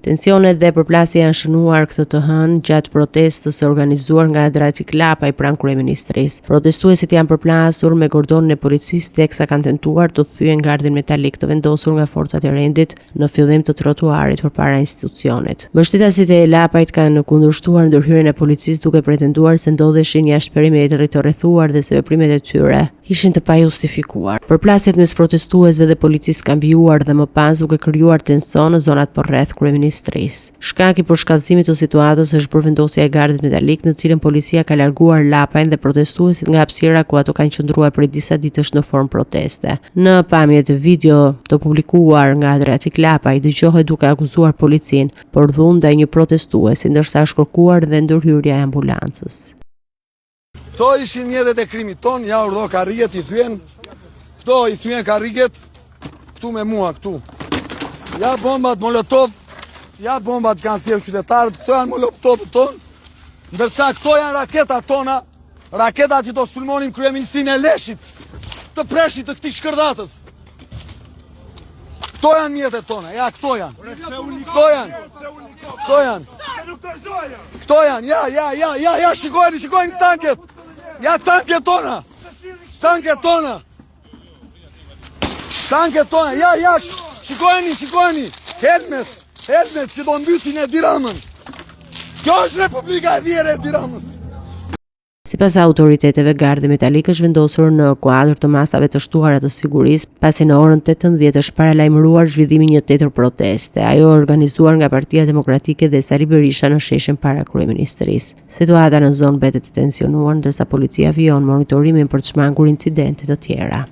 Tensionet dhe përplasja janë shënuar këtë të hënë gjatë protestës së organizuar nga Drejti Klapaj pranë kryeministrisë. Protestuesit janë përplasur me gordonin e policisë teksa kanë tentuar të thyen gardhin metalik të vendosur nga forcat e rendit në fillim të trotuarit përpara institucionit. Mbështetësit e Lapajt kanë kundërshtuar ndërhyrjen e policisë duke pretenduar se ndodheshin jashtë perimetrit të rrethuar dhe se veprimet e tyre ishin të pajustifikuar. Përplasjet mes protestuesve dhe policisë kanë vijuar dhe më pas duke krijuar tension në zonat përreth kryeministrisë. Shkaki për shkallëzimit të situatës është përvendosja e gardit metalik në cilën policia ka larguar Lapajn dhe protestuesit nga hapësira ku ato kanë qëndruar për disa ditësh në formë proteste. Në pamje të video të publikuar nga Drejti Klapaj dëgjohet duke akuzuar policinë për dhunë ndaj një protestuesi ndërsa është kërkuar dhe ndërhyrja e ambulancës. Këto ishin mjetet e krimit ton, ja urdhë karriget i thyen, këto i thyen karriget, këtu me mua, këtu. Ja bombat molotov, ja bombat që kanë sjellë qytetarët, këto janë molotovët ton, ndërsa këto janë raketat tona, raketat që do sulmonim kryeministrinë e Leshit, të preshit të këtij shkërdatës. Këto janë mjetet tona, ja këto janë. Këto janë. Këto janë. Këto janë, ja, shikojni tanket. Ja tanket tona. Tanket tona. Tanket tona, ja, shikojni. Helmet që do mbysin e Tiranën. Kjo është Republika e Vjetër e Tiranës. Sipas autoriteteve, gardi metalik është vendosur në kuadër të masave të shtuara të sigurisë, pasi në orën 18 është paralajmëruar zhvillimi një tjetër proteste, ajo organizuar nga Partia Demokratike dhe Sali Berisha në sheshin para kryeministrisë. Situata në zonë mbetet e tensionuar, ndërsa policia vijon monitorimin për të shmangur incidente të tjera.